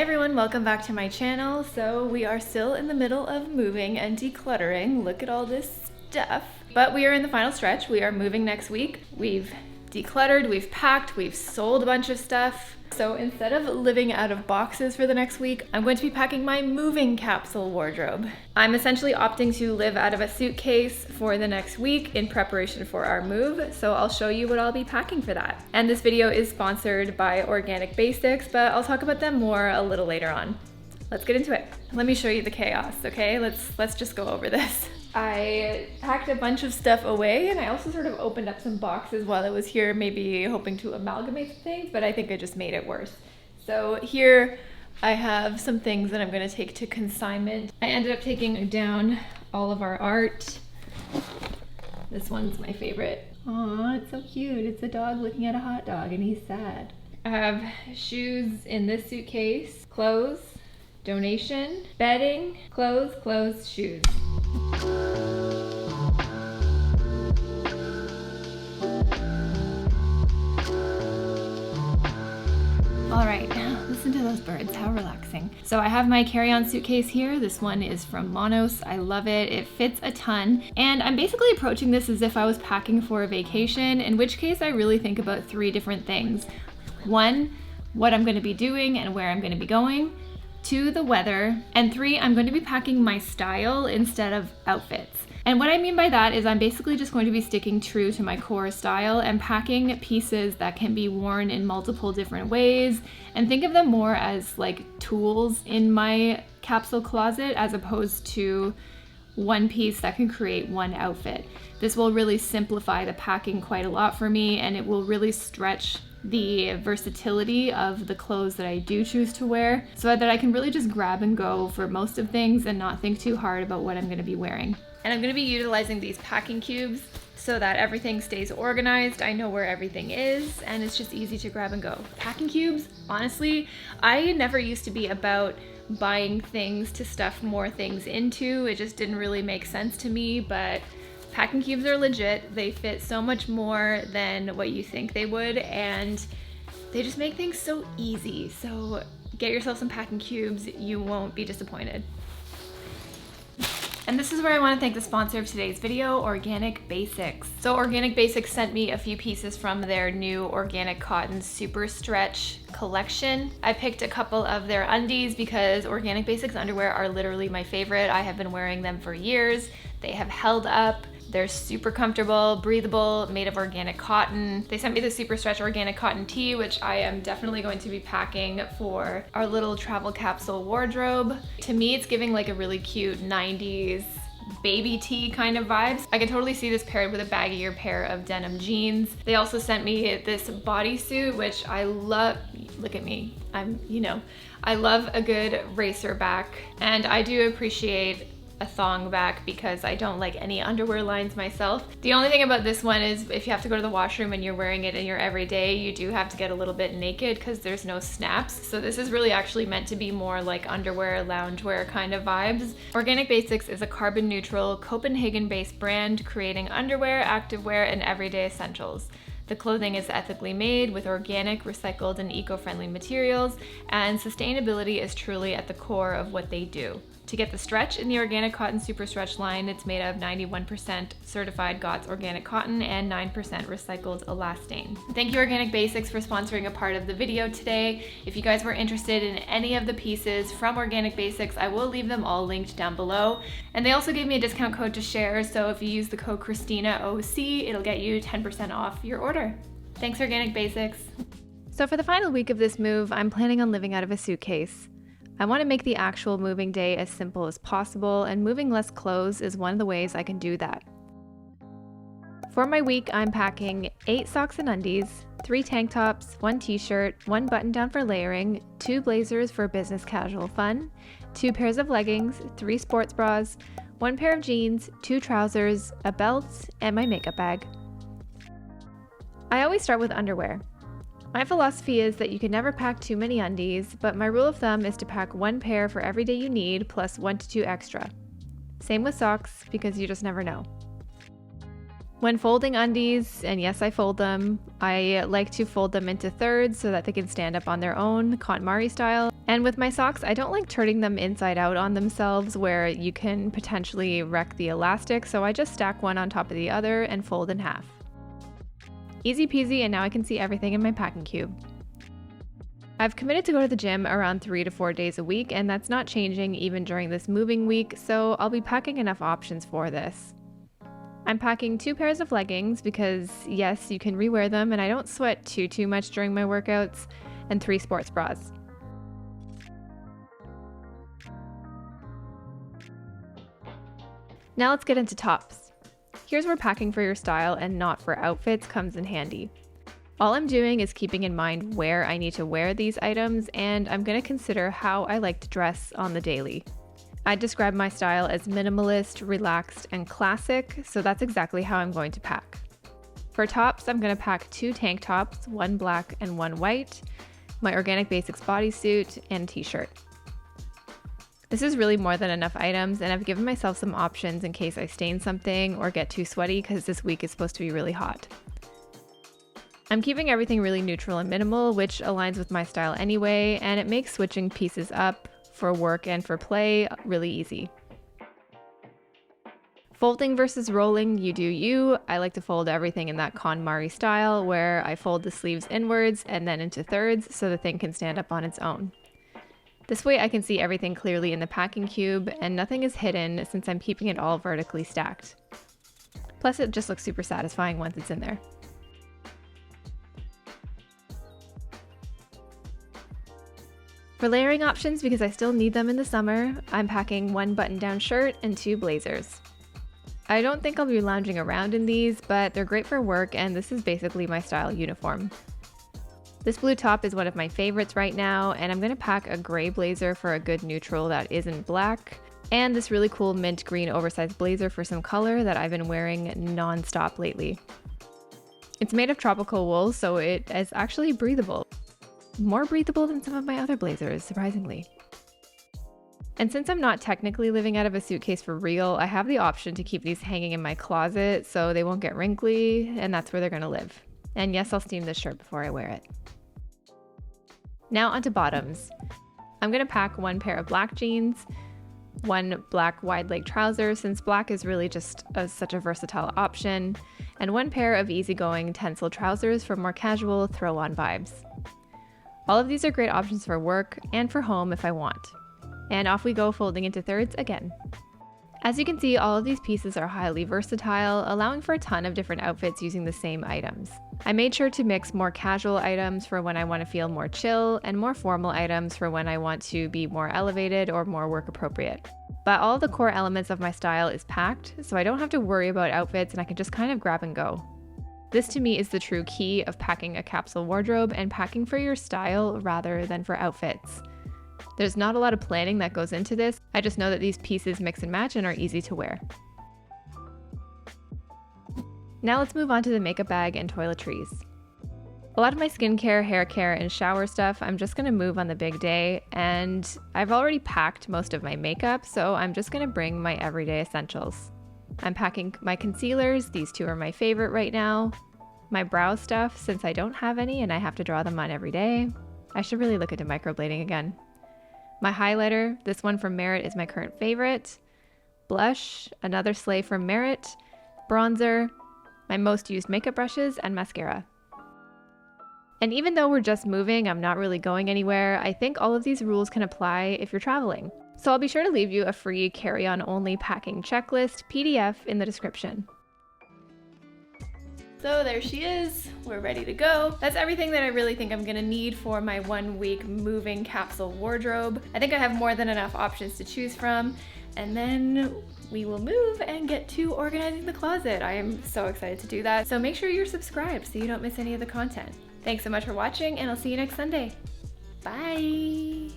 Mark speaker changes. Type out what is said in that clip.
Speaker 1: everyone, welcome back to my channel. So we are still in the middle of moving and decluttering. Look at all this stuff. But we are in the final stretch. We are moving next week. We've decluttered, we've packed, we've sold a bunch of stuff. So instead of living out of boxes for the next week, I'm going to be packing my moving capsule wardrobe. I'm essentially opting to live out of a suitcase for the next week in preparation for our move. So I'll show you what I'll be packing for that. And this video is sponsored by Organic Basics, but I'll talk about them more a little later on. Let's get into it. Let me show you the chaos, okay? Let's just go over this. I packed a bunch of stuff away, and I also sort of opened up some boxes while I was here, maybe hoping to amalgamate some things, but I think I just made it worse. So here I have some things that I'm gonna take to consignment. I ended up taking down all of our art. This one's my favorite. Aw, it's so cute. It's a dog looking at a hot dog and he's sad. I have shoes in this suitcase, clothes, donation, bedding, clothes, shoes. All right, listen to those birds, how relaxing. So I have my carry-on suitcase here. This one is from Monos. I love it. It fits a ton. And I'm basically approaching this as if I was packing for a vacation, in which case I really think about three different things. One, what I'm gonna be doing and where I'm gonna be going. Two, the weather. And three, I'm going to be packing my style instead of outfits. And what I mean by that is I'm basically just going to be sticking true to my core style and packing pieces that can be worn in multiple different ways, and think of them more as like tools in my capsule closet as opposed to one piece that can create one outfit. This will really simplify the packing quite a lot for me, and it will really stretch the versatility of the clothes that I do choose to wear so that I can really just grab and go for most of things and not think too hard about what I'm going to be wearing. And I'm going to be utilizing these packing cubes so that everything stays organized. I know where everything is and it's just easy to grab and go. Packing cubes, honestly, I never used to be about buying things to stuff more things into. It just didn't really make sense to me, but packing cubes are legit. They fit so much more than what you think they would, and they just make things so easy. So get yourself some packing cubes. You won't be disappointed. And this is where I want to thank the sponsor of today's video, Organic Basics. So Organic Basics sent me a few pieces from their new organic cotton super stretch collection. I picked a couple of their undies because Organic Basics underwear are literally my favorite. I have been wearing them for years. They have held up. They're super comfortable, breathable, made of organic cotton. They sent me the super stretch organic cotton tee, which I am definitely going to be packing for our little travel capsule wardrobe. To me, it's giving like a really cute 90s baby tee kind of vibes. I can totally see this paired with a baggier pair of denim jeans. They also sent me this bodysuit, which I love. Look at me, I love a good racer back, and I do appreciate a thong back because I don't like any underwear lines myself. The only thing about this one is if you have to go to the washroom and you're wearing it in your everyday, you do have to get a little bit naked because there's no snaps. So this is really actually meant to be more like underwear, loungewear kind of vibes. Organic Basics is a carbon neutral, Copenhagen-based brand creating underwear, activewear, and everyday essentials. The clothing is ethically made with organic, recycled, and eco-friendly materials, and sustainability is truly at the core of what they do. To get the stretch in the organic cotton super stretch line, it's made of 91% certified GOTS organic cotton and 9% recycled elastane. Thank you Organic Basics for sponsoring a part of the video today. If you guys were interested in any of the pieces from Organic Basics, I will leave them all linked down below. And they also gave me a discount code to share, so if you use the code ChristinaOC, it'll get you 10% off your order. Thanks Organic Basics. So for the final week of this move, I'm planning on living out of a suitcase. I want to make the actual moving day as simple as possible, and moving less clothes is one of the ways I can do that. For my week, I'm packing 8 socks and undies, 3 tank tops, 1 t-shirt, 1 button down for layering, 2 blazers for business casual fun, 2 pairs of leggings, 3 sports bras, 1 pair of jeans, 2 trousers, a belt, and my makeup bag. I always start with underwear. My philosophy is that you can never pack too many undies, but my rule of thumb is to pack 1 pair for every day you need plus 1 to 2 extra. Same with socks, because you just never know. When folding undies, and yes, I fold them, I like to fold them into thirds so that they can stand up on their own, KonMari style. And with my socks, I don't like turning them inside out on themselves where you can potentially wreck the elastic, so I just stack one on top of the other and fold in half. Easy peasy, and now I can see everything in my packing cube. I've committed to go to the gym around 3 to 4 days a week, and that's not changing even during this moving week, so I'll be packing enough options for this. I'm packing 2 pairs of leggings because yes, you can rewear them and I don't sweat too much during my workouts, and 3 sports bras. Now let's get into tops. Here's where packing for your style and not for outfits comes in handy. All I'm doing is keeping in mind where I need to wear these items, and I'm going to consider how I like to dress on the daily. I describe my style as minimalist, relaxed, and classic, so that's exactly how I'm going to pack. For tops, I'm going to pack 2 tank tops, 1 black and 1 white, my Organic Basics bodysuit, and a t-shirt. This is really more than enough items, and I've given myself some options in case I stain something or get too sweaty because this week is supposed to be really hot. I'm keeping everything really neutral and minimal, which aligns with my style anyway, and it makes switching pieces up for work and for play really easy. Folding versus rolling, you do you. I like to fold everything in that KonMari style where I fold the sleeves inwards and then into thirds so the thing can stand up on its own. This way I can see everything clearly in the packing cube and nothing is hidden since I'm keeping it all vertically stacked. Plus it just looks super satisfying once it's in there. For layering options, because I still need them in the summer, I'm packing 1 button-down shirt and 2 blazers. I don't think I'll be lounging around in these, but they're great for work and this is basically my style uniform. This blue top is one of my favorites right now, and I'm going to pack a gray blazer for a good neutral that isn't black, and this really cool mint green oversized blazer for some color that I've been wearing non-stop lately. It's made of tropical wool, so it is actually breathable. More breathable than some of my other blazers, surprisingly. And since I'm not technically living out of a suitcase for real, I have the option to keep these hanging in my closet so they won't get wrinkly, and that's where they're going to live. And yes, I'll steam this shirt before I wear it. Now onto bottoms. I'm going to pack 1 pair of black jeans, 1 black wide leg trouser since black is really just such a versatile option, and 1 pair of easygoing Tencel trousers for more casual throw-on vibes. All of these are great options for work and for home if I want. And off we go, folding into thirds again. As you can see, all of these pieces are highly versatile, allowing for a ton of different outfits using the same items. I made sure to mix more casual items for when I want to feel more chill, and more formal items for when I want to be more elevated or more work appropriate. But all the core elements of my style is packed, so I don't have to worry about outfits and I can just kind of grab and go. This to me is the true key of packing a capsule wardrobe and packing for your style rather than for outfits. There's not a lot of planning that goes into this, I just know that these pieces mix and match and are easy to wear. Now let's move on to the makeup bag and toiletries. A lot of my skincare, hair care, and shower stuff I'm just going to move on the big day, and I've already packed most of my makeup, so I'm just going to bring my everyday essentials. I'm packing my concealers, these 2 are my favorite right now, my brow stuff since I don't have any and I have to draw them on every day. I should really look into microblading again. My highlighter, this one from Merit is my current favorite, blush, another sleigh from Merit, bronzer, my most used makeup brushes, and mascara. And even though we're just moving, I'm not really going anywhere, I think all of these rules can apply if you're traveling. So I'll be sure to leave you a free carry-on only packing checklist PDF in the description. So there she is, we're ready to go. That's everything that I really think I'm gonna need for my 1 week moving capsule wardrobe. I think I have more than enough options to choose from, and then we will move and get to organizing the closet. I am so excited to do that. So make sure you're subscribed so you don't miss any of the content. Thanks so much for watching, and I'll see you next Sunday. Bye.